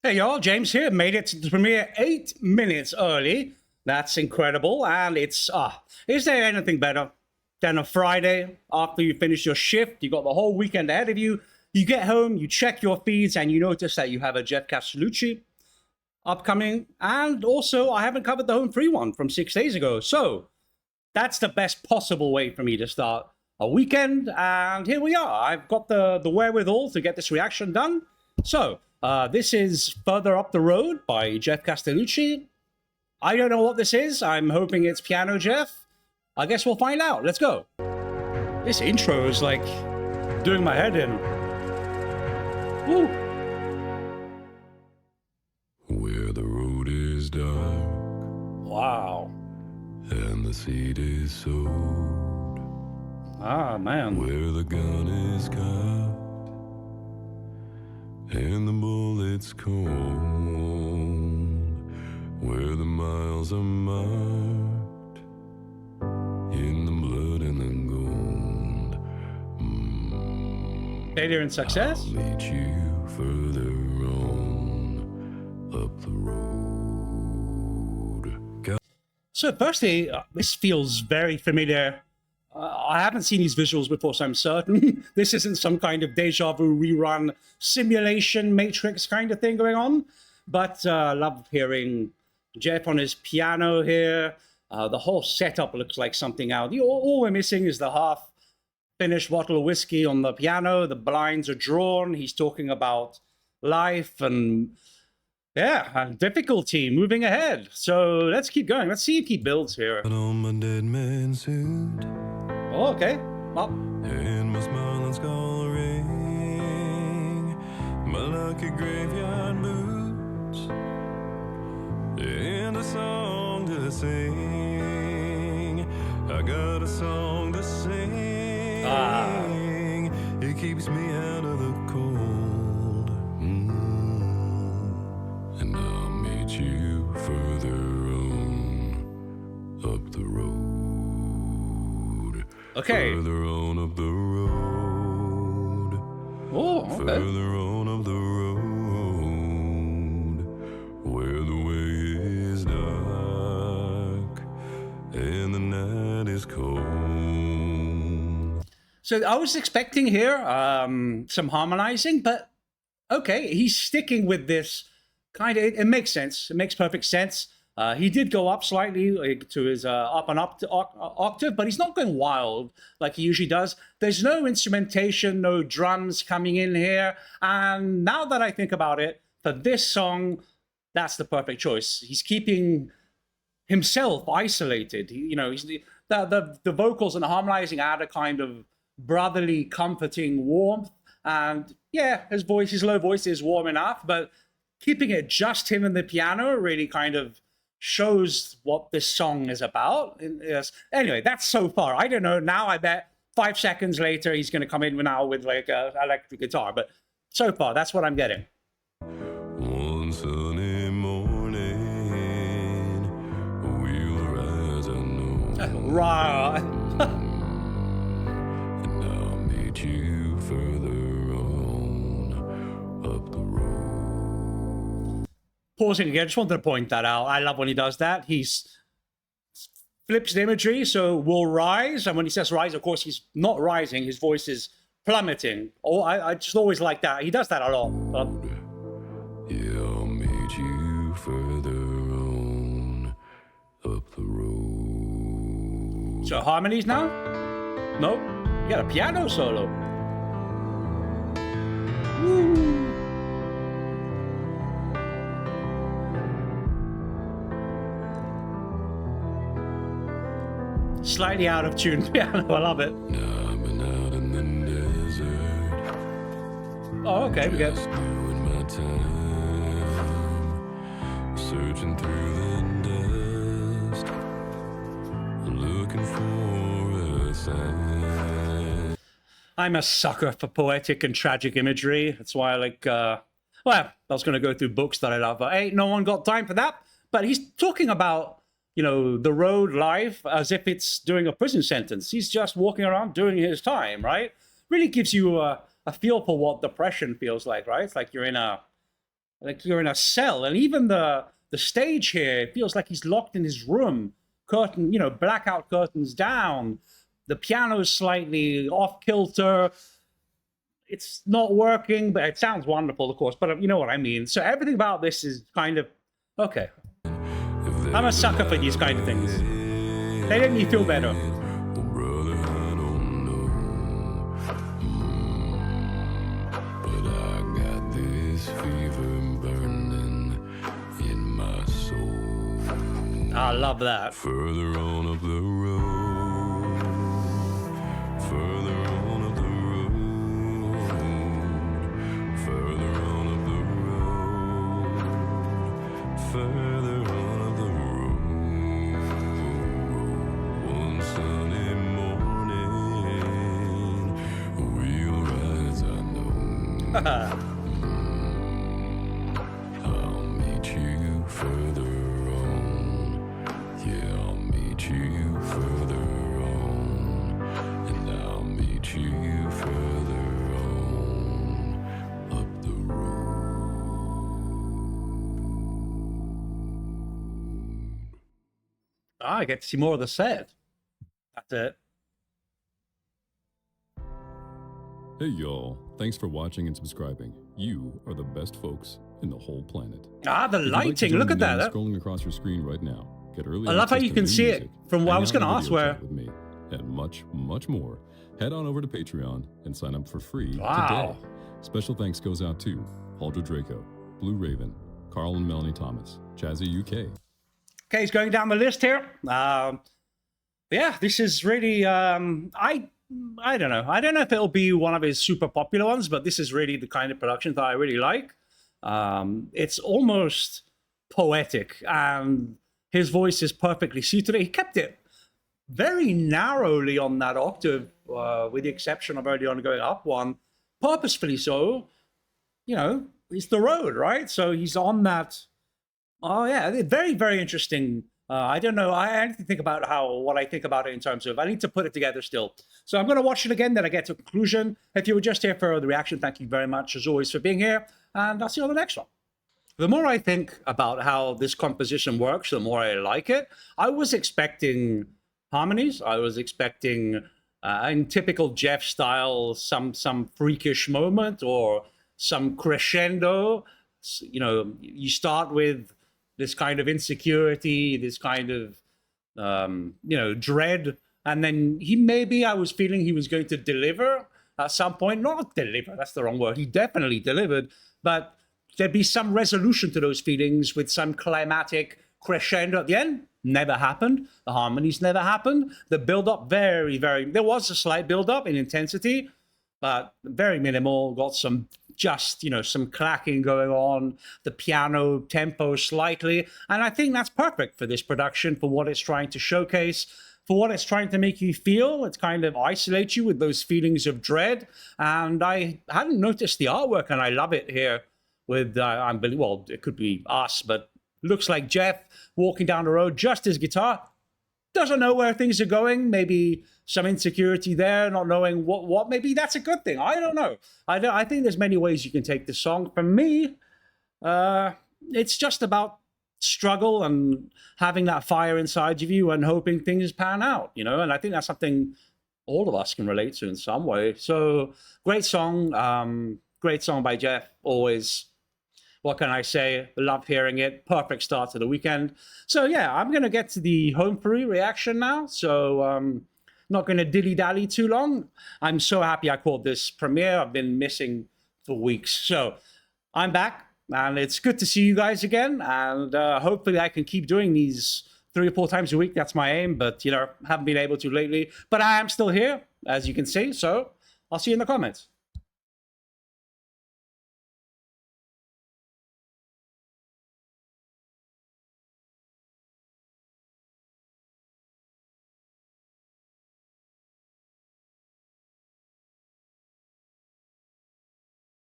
Hey y'all, James here. Made it to the premiere 8 minutes early. That's incredible. And is there anything better than a Friday after you finish your shift? You got the whole weekend ahead of you. You get home, you check your feeds, and you notice that you have a Geoff Castellucci upcoming. And also, I haven't covered the home free one from 6 days ago. So that's the best possible way for me to start a weekend. And here we are. I've got the wherewithal to get this reaction done. So this is Further Up the Road by Geoff Castellucci. I don't know what this is. I'm hoping it's Piano Geoff. I guess we'll find out. Let's go. This intro is like doing my head in. Woo. Where the road is dark. Wow. And the seed is sowed. Ah, man. Where the gun is cocked. And the bullets cold. Where the miles are marked in the blood and the gold. Failure and success? I'll meet you further on up the road. So firstly, this feels very familiar. I haven't seen these visuals before, so I'm certain this isn't some kind of deja vu rerun simulation Matrix kind of thing going on. But I love hearing Geoff on his piano here. The whole setup looks like something out. All we're missing is the half-finished bottle of whiskey on the piano. The blinds are drawn. He's talking about life and, yeah, and difficulty, moving ahead. So let's keep going. Let's see if he builds here. On my dead man suit. Oh, okay. Well, And my smiling skull ring, my lucky graveyard boots, and a song to sing. I got a song to sing. It keeps me out of the cold. And I'll meet you further on up the road. okay. Further on up the road. Oh, okay. Further on up the road. Where the way is dark and the night is cold. So I was expecting here some harmonizing, but okay, he's sticking with this kind of, it makes sense. It makes perfect sense. He did go up slightly to his up and up to octave, but he's not going wild like he usually does. There's no instrumentation, no drums coming in here. And now that I think about it, for this song, that's the perfect choice. He's keeping himself isolated. He's the vocals and the harmonizing add a kind of brotherly, comforting warmth. And yeah, his low voice is warm enough, but keeping it just him and the piano really kind of shows what this song is about. Yes. Anyway, that's so far. I don't know. Now I bet 5 seconds later he's going to come in now with like an electric guitar. But so far, that's what I'm getting. One sunny morning, we'll rise unknown. Right. And I'll meet you further on up the road. Pausing again, just wanted to point that out. I love when he does that. He flips the imagery, so we'll rise. And when he says rise, of course, he's not rising. His voice is plummeting. Oh, I just always like that. He does that a lot. Yeah, I'll meet you further on up the road. So harmonies now? Nope. You got a piano solo. Woo. Slightly out of tune piano. I love it. Now I've been out in the desert. Oh, okay. We Just get doing my time, searching through the dust, looking for a sign. I'm a sucker for poetic and tragic imagery. That's why I like, well, I was going to go through books that I love, but ain't no one got time for that. But he's talking about, the road life as if it's doing a prison sentence. He's just walking around doing his time, right? Really gives you a feel for what depression feels like, right? It's like you're in a like you're in a cell. And even the stage here, it feels like he's locked in his room. Curtain, you know, blackout curtains down. The piano's slightly off kilter. It's not working, but it sounds wonderful, of course. But you know what I mean. So everything about this is kind of okay. I'm a sucker for these kind of things. They make me feel better. I love that. Further on up the road, further on up the road, further on up the road, further on up the road. One sunny morning, we'll rise, I know. I'll meet you further. I'll meet you further on, and I'll meet you further on up the road. I get to see more of the set. That's it. Hey y'all, thanks for watching and subscribing. You are the best folks in the whole planet. The lighting, look at that. Scrolling across your screen right now. Get early I love how you can see it from what I was going to ask where. With me, and much, much more. Head on over to Patreon and sign up for free today. Special thanks goes out to Aldra Draco, Blue Raven, Carl and Melanie Thomas, Chazzy UK. Okay, he's going down the list here. Yeah, this is really, I don't know. I don't know if it'll be one of his super popular ones, but this is really the kind of production that I really like. It's almost poetic, and his voice is perfectly suited. He kept it very narrowly on that octave, with the exception of early on going up one, purposefully so. You know, it's the road, right? So he's on that. Oh yeah, very, very interesting. I don't know. I need to think about what I think about it in terms of, I need to put it together still. So I'm going to watch it again, then I get to a conclusion. If you were just here for the reaction, thank you very much as always for being here, and I'll see you on the next one. The more I think about how this composition works, the more I like it. I was expecting harmonies. I was expecting, in typical Geoff style, some freakish moment or some crescendo. You know, you start with this kind of insecurity, this kind of, you know, dread. And then I was feeling he was going to deliver at some point. Not deliver, that's the wrong word. He definitely delivered, but there'd be some resolution to those feelings with some climatic crescendo at the end. Never happened. The harmonies never happened. The build-up, very, very, there was a slight build-up in intensity, but very minimal. Got some just, you know, some clacking going on, the piano tempo slightly. And I think that's perfect for this production, for what it's trying to showcase, for what it's trying to make you feel. It's kind of isolate you with those feelings of dread. And I hadn't noticed the artwork, and I love it here. With, well, it could be us, but looks like Geoff walking down the road, just his guitar. Doesn't know where things are going. Maybe some insecurity there, not knowing what. Maybe that's a good thing. I don't know. I think there's many ways you can take this song. For me, it's just about struggle and having that fire inside of you and hoping things pan out, you know? And I think that's something all of us can relate to in some way. So great song. Great song by Geoff, always. What can I say? Love hearing it. Perfect start to the weekend. So yeah, I'm going to get to the home free reaction now. So not going to dilly-dally too long. I'm so happy I caught this premiere. I've been missing for weeks. So I'm back, and it's good to see you guys again. And hopefully I can keep doing these 3 or 4 times a week. That's my aim, but, you know, haven't been able to lately. But I am still here, as you can see. So I'll see you in the comments.